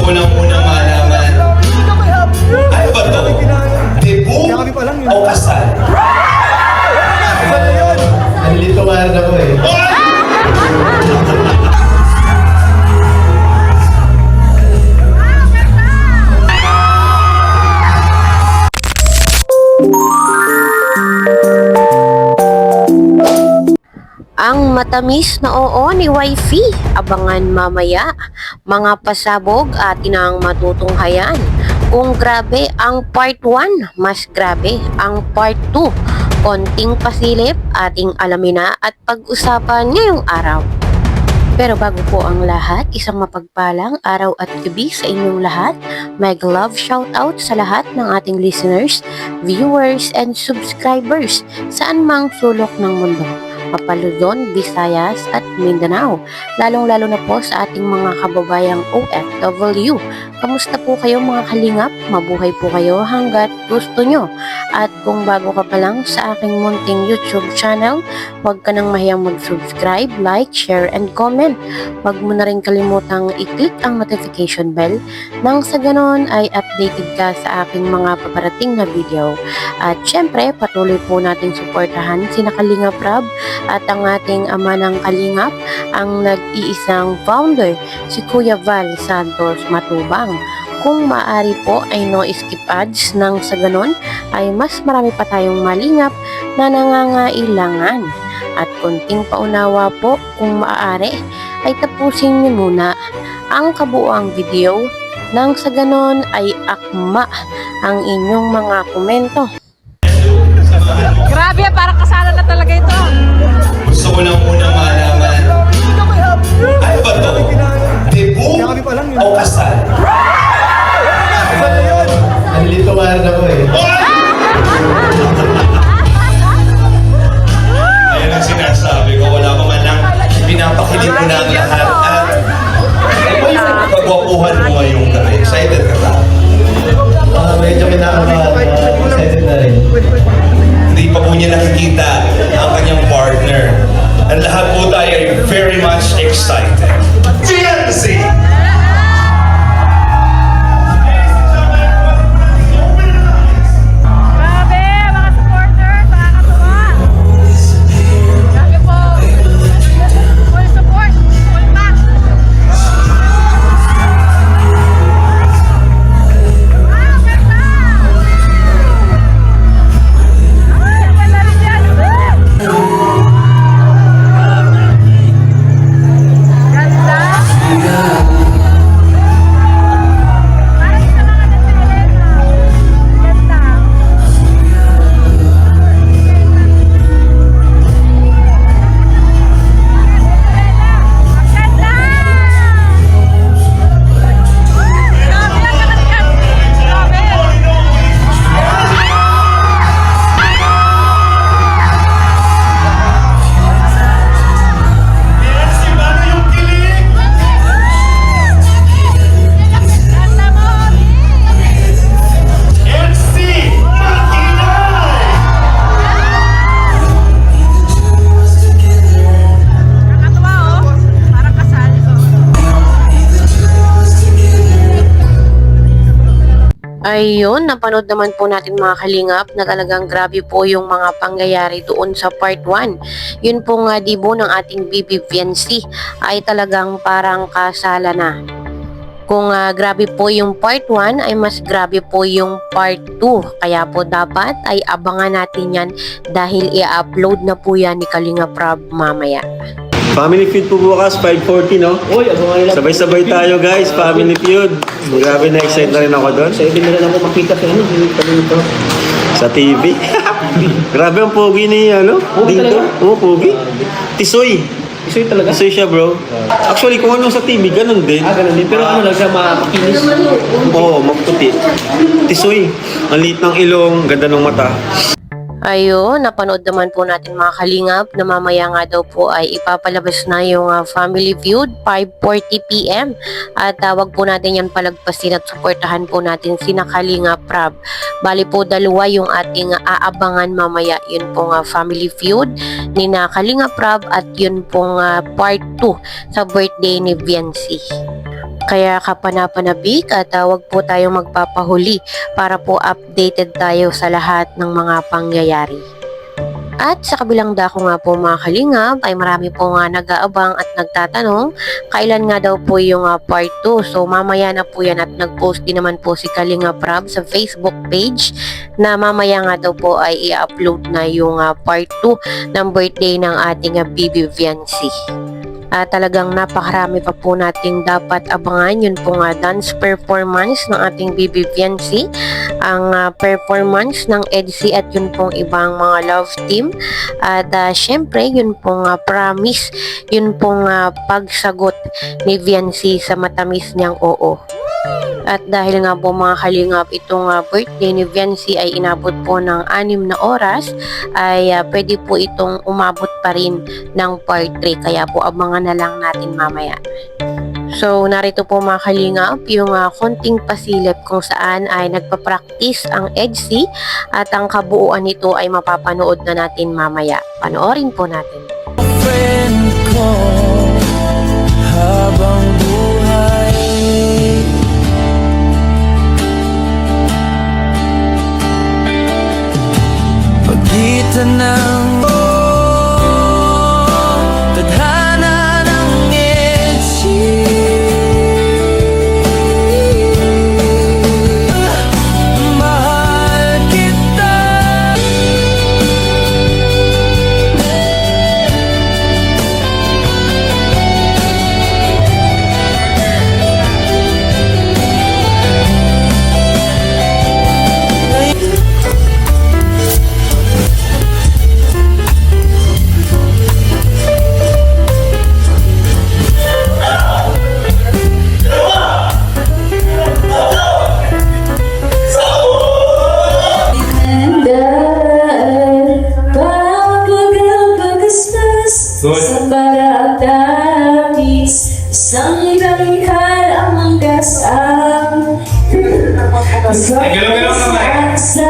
ko lang unang malaman. Ano ba to? Debut o kasal? Nalilito nga rin ako eh. Ang matamis na oo ni Wifey, abangan mamaya. Mga pasabog atin ang matutunghayan. Kung grabe ang part 1, mas grabe ang part 2. Konting pasilip ating alamin na at pag-usapan ngayong araw. Pero bago po ang lahat, isang mapagpalang araw at gabi sa inyong lahat. Mag love shoutout sa lahat ng ating listeners, viewers, and subscribers saan mang sulok ng mundo. Luzon, Visayas at Mindanao, lalong-lalo na po sa ating mga kababayang OFW. Kamusta po kayo mga kalingap? Mabuhay po kayo hanggat gusto nyo. At kung bago ka pa lang sa aking munting YouTube channel, huwag ka nang mahiyang mag-subscribe, like, share, and comment. Huwag mo na rin kalimutang i-click ang notification bell nang sa ganon ay updated ka sa aking mga paparating na video. At syempre, patuloy po nating suportahan si Kalingap Rab at ang ating ama ng Kalingap, ang nag-iisang founder, si Kuya Val Santos Matubang. Kung maaari po ay no skip ads nang sa ganon ay mas marami pa tayong malingap na nangangailangan. At konting paunawa po kung maaari ay tapusin niyo muna ang kabuuang video nang sa ganon ay akma ang inyong mga komento. Grabe, parang kasalan na talaga ito. Gusto ko lang unang malaman. Ano ba to? Debut o kasal? Nalilito nga rin ako eh. Ayan ang sinasabi ko. Wala pa man lang pinapakilig ko na ang lahat. At ano yung kagwapuhan mo ngayong gabi? Excited ka ba? Medyo kinakabahan. Excited na rin. Hindi pa po niya nakikita ang kanyang partner. At lahat po tayo ay very much excited. GNC! Grabe, mga supporters, nakakatuwa. Grabe po. Full support, full back. Wow, ganda! Ay, ang ganda rin yan. Ganda! Parang sa mga nagsasalita. Ganda. Ganda! Grabe lang naman yan. Grabe. Ganda mo. Nakakatuwa oh. Parang kasal. Ayun, napanood naman po natin mga kalingap na talagang grabe po yung mga pangyayari doon sa part 1. Yun po nga dibo ng ating BB Fiancé ay talagang parang kasala na. Kung grabe po yung part 1 ay mas grabe po yung part 2. Kaya po dapat ay abangan natin yan dahil i-upload na po yan ni Kalingap Rab mamaya. Family Feud po bukas, 5:40, no? Uy, abangan nila. Sabay-sabay tayo, guys. Family Feud. Grabe na excited na rin ako doon. Sa ibig na lang ako makita sa inyo. Sa TV. Grabe ang pogi ni, ano? Pogi Ding talaga? Dong. Oo, pogi. Tisoy. Isoy talaga. Tisoy siya, bro. Actually, kung ano sa TV, ganun din. Ganun din. Pero ano lang siya, makinis. Oo, maputi. Tisoy. Ang liit ng ilong, ganda ng mata. Ayun, napanood naman po natin mga kalingap na mamaya nga daw po ay ipapalabas na yung Family Feud 5:40 PM at wag po natin yan palagpasin at suportahan po natin si Kalingap Rab. Bali po dalawa yung ating aabangan mamaya, yun pong Family Feud ni Kalingap Rab at yun pong part 2 sa birthday ni Viancy. Kaya kapanapanabik at wag po tayong magpapahuli para po updated tayo sa lahat ng mga pangyayari. At sa kabilang dako nga po mga kalingap ay marami po nga nag-aabang at nagtatanong kailan nga daw po yung part 2. So mamaya na po yan at nag-post din naman po si Kalingap Rab sa Facebook page na mamaya nga daw po ay i-upload na yung part 2 ng birthday ng ating Bibi Viancy. Talagang napakarami pa po nating dapat abangan. Yun po nga dance performance ng ating Bibi Viancy, ang performance ng EDC at yun pong ibang mga love team. At syempre yun pong promise, yun pong pagsagot ni Viancy sa matamis niyang oo. At dahil nga po mga kalingap, itong birthday ni Viancy ay inabot po ng 6 na oras, ay pwede po itong umabot pa rin ng part 3. Kaya po abangan na lang natin mamaya. So narito po mga kalingap yung konting pasilip kung saan ay nagpa-practice ang EDC at ang kabuuan nito ay mapapanood na natin mamaya. Panoorin po natin. Friend ko habang buhay, pagitan ng tadhana ng EDC, mahal kita. Sa pag-aatapis, isang ikalihal ang manggasang. Sa